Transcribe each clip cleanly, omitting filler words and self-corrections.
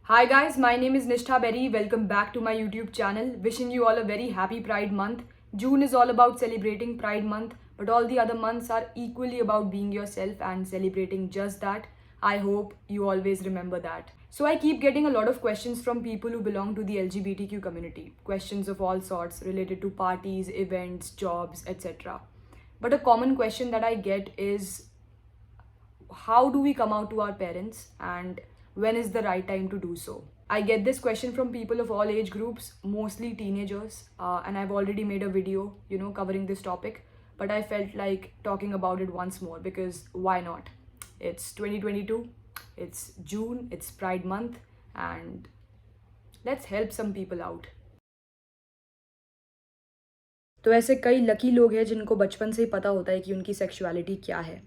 Hi guys, my name is Nishtha Berry. Welcome back to my YouTube channel. Wishing you all a very happy Pride Month. June is all about celebrating Pride Month, but all the other months are equally about being yourself and celebrating just that. I hope you always remember that. So I keep getting a lot of questions from people who belong to the LGBTQ community. Questions of all sorts related to parties, events, jobs, etc. But a common question that I get is, how do we come out to our parents and when is the right time to do so? I get this question from people of all age groups, mostly teenagers, and I've already made a video, covering this topic, but I felt like talking about it once more because why not? It's 2022, it's June, it's Pride Month, and let's help some people out. तो ऐसे कई lucky लोग हैं जिनको बचपन से ही पता होता है कि उनकी सेक्सुअलिटी क्या है,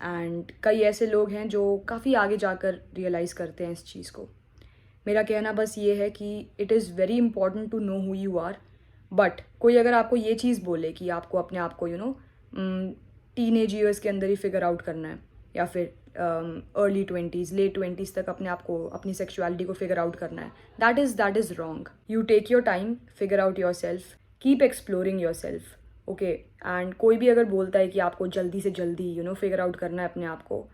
एंड कई ऐसे लोग हैं जो काफ़ी आगे जाकर रियलाइज़ करते हैं इस चीज़ को। मेरा कहना बस ये है कि it is very important to know who you are, but कोई अगर आपको ये चीज़ बोले कि आपको अपने आप को टीनेज ईयर्स के अंदर ही फिगर आउट करना है, या फिर अर्ली 20s लेट 20s तक अपने आप को अपनी सेक्सुअलिटी को फिगर आउट करना है, that is wrong. You take your time, figure out your self, keep exploring your self, okay. And कोई भी अगर बोलता है कि आपको जल्दी से जल्दी फिगर आउट करना है अपने आप को,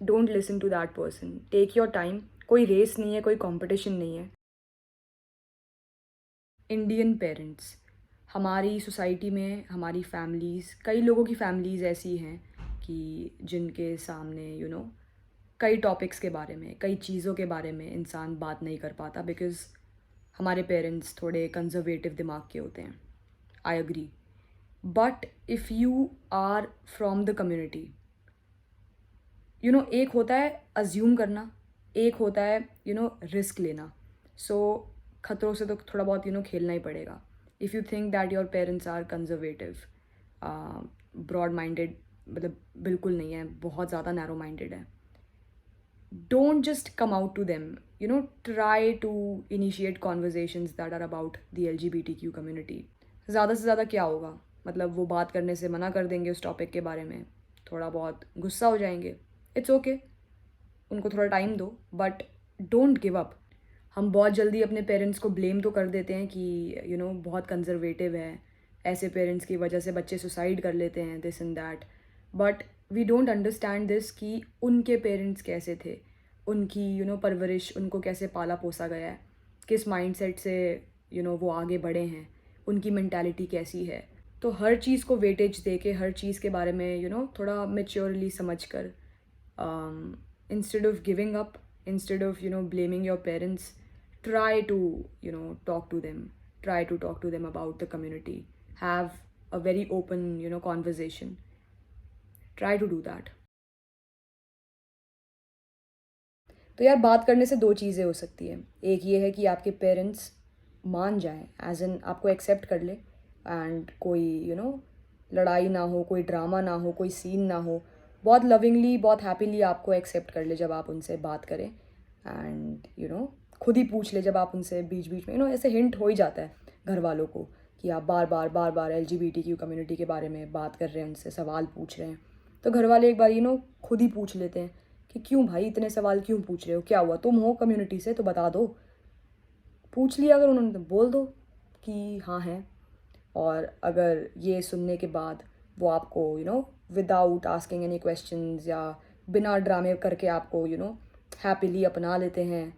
don't listen to that person, take your time. कोई रेस नहीं है, कोई कंपटीशन नहीं है। इंडियन पेरेंट्स, हमारी सोसाइटी में हमारी फैमिलीज़, कई लोगों की फैमिलीज़ ऐसी हैं कि जिनके सामने कई टॉपिक्स के बारे में, कई चीज़ों के बारे में इंसान बात नहीं कर पाता बिकॉज़ हमारे पेरेंट्स थोड़े कंजर्वेटिव दिमाग के होते हैं। I agree, but if you are from the community, एक होता है अज्यूम करना, एक होता है रिस्क लेना। सो खतरों से तो थोड़ा बहुत खेलना ही पड़ेगा। If you think that your parents are conservative, broad minded, मतलब बिल्कुल नहीं है, बहुत ज़्यादा नैरो माइंडेड है, don't just come out to them. Try to initiate conversations that are about the LGBTQ community. ज़्यादा से ज़्यादा क्या होगा, मतलब वो बात करने से मना कर देंगे उस टॉपिक के बारे में, थोड़ा बहुत गुस्सा हो जाएंगे, इट्स ओके, उनको थोड़ा टाइम दो, बट डोंट गिव अप। हम बहुत जल्दी अपने पेरेंट्स को ब्लेम तो कर देते हैं कि बहुत कंजर्वेटिव है, ऐसे पेरेंट्स की वजह से बच्चे सुसाइड कर लेते हैं, this and that, but we don't understand this कि उनके पेरेंट्स कैसे थे, उनकी परवरिश, उनको कैसे पाला पोसा गया है, किस माइंडसेट से वो आगे बढ़े हैं, उनकी मेंटालिटी कैसी है। तो हर चीज़ को वेटेज दे के, हर चीज़ के बारे में थोड़ा मेच्योरली समझ कर, instead of giving up, instead of blaming your parents, try to talk to them, try to talk to them about the community, have a very open conversation, try to do that. तो यार, बात करने से दो चीज़ें हो सकती है। एक ये है कि आपके पेरेंट्स मान जाएं, एज इन आपको एक्सेप्ट कर ले, एंड कोई लड़ाई ना हो, कोई ड्रामा ना हो, कोई सीन ना हो, बहुत लविंगली, बहुत हैप्पीली आपको एक्सेप्ट कर ले जब आप उनसे बात करें, एंड खुद ही पूछ ले जब आप उनसे बीच बीच में ऐसे हिंट हो ही जाता है घर वालों को कि आप बार बार LGBTQ कम्युनिटी के बारे में बात कर रहे हैं, उनसे सवाल पूछ रहे हैं, तो घर वाले एक बार खुद ही पूछ लेते हैं कि क्यों भाई इतने सवाल क्यों पूछ रहे हो, क्या हुआ, तुम हो कम्युनिटी से तो बता दो। पूछ लिया अगर उन्होंने तो बोल दो कि हाँ है, और अगर ये सुनने के बाद वो आपको विदाउट आस्किंग एनी क्वेश्चंस या बिना ड्रामे करके आपको हैप्पीली अपना लेते हैं,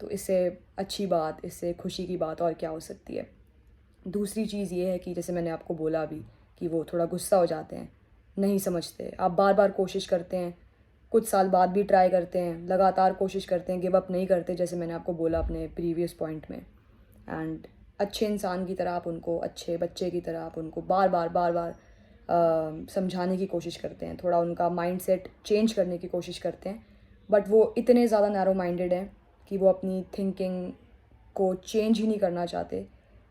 तो इससे अच्छी बात, इससे खुशी की बात और क्या हो सकती है। दूसरी चीज़ ये है कि जैसे मैंने आपको बोला अभी कि वो थोड़ा गुस्सा हो जाते हैं, नहीं समझते, आप बार बार कोशिश करते हैं, कुछ साल बाद भी ट्राई करते हैं, लगातार कोशिश करते हैं, गिव अप नहीं करते, जैसे मैंने आपको बोला अपने प्रीवियस पॉइंट में, एंड अच्छे इंसान की तरह आप उनको, अच्छे बच्चे की तरह आप उनको बार बार समझाने की कोशिश करते हैं, थोड़ा उनका माइंडसेट चेंज करने की कोशिश करते हैं, बट वो इतने ज़्यादा नैरो माइंडेड हैं कि वो अपनी थिंकिंग को चेंज ही नहीं करना चाहते,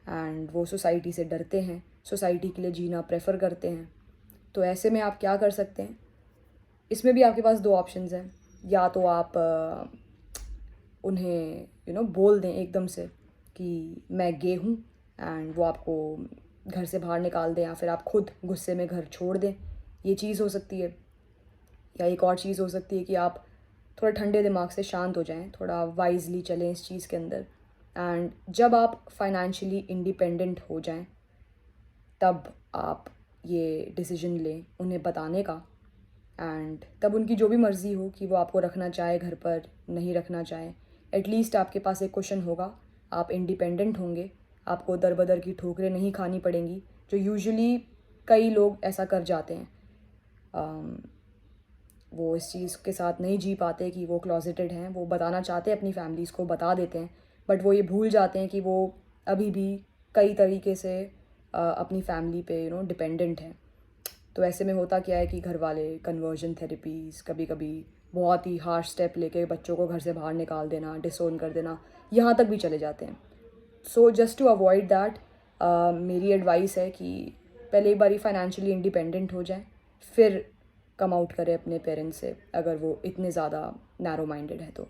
एंड वो सोसाइटी से डरते हैं, सोसाइटी के लिए जीना प्रेफर करते हैं। तो ऐसे में आप क्या कर सकते हैं, इसमें भी आपके पास दो ऑप्शंस हैं। या तो आप उन्हें बोल दें एकदम से कि मैं गे हूँ, एंड वो आपको घर से बाहर निकाल दें, या फिर आप खुद गुस्से में घर छोड़ दें, ये चीज़ हो सकती है। या एक और चीज़ हो सकती है कि आप थोड़ा ठंडे दिमाग से शांत हो जाएं, थोड़ा वाइजली चलें इस चीज़ के अंदर। एंड जब आप फाइनेंशियली इंडिपेंडेंट हो जाएं तब आप ये डिसीजन लें उन्हें बताने का। एंड तब उनकी जो भी मर्ज़ी हो कि वो आपको रखना चाहे घर पर, नहीं रखना चाहे, एटलीस्ट आपके पास एक क्वेश्चन होगा, आप इंडिपेंडेंट होंगे, आपको दर बदर की ठोकरें नहीं खानी पड़ेंगी जो यूजुअली कई लोग ऐसा कर जाते हैं। वो इस चीज़ के साथ नहीं जी पाते कि वो क्लॉजेटेड हैं, वो बताना चाहते हैं अपनी फैमिलीज़ को, बता देते हैं, बट वो ये भूल जाते हैं कि वो अभी भी कई तरीके से अपनी फैमिली पे डिपेंडेंट हैं। तो ऐसे में होता क्या है कि घर वाले कन्वर्जन थेरेपीज़, कभी कभी बहुत ही हार्श स्टेप लेके बच्चों को घर से बाहर निकाल देना, डिसोन कर देना, यहाँ तक भी चले जाते हैं। So just to avoid that मेरी एडवाइस है कि पहले एक बारी फाइनेंशियली इंडिपेंडेंट हो जाए, फिर कम आउट करें अपने पेरेंट्स से, अगर वो इतने ज़्यादा नैरो माइंडेड है तो।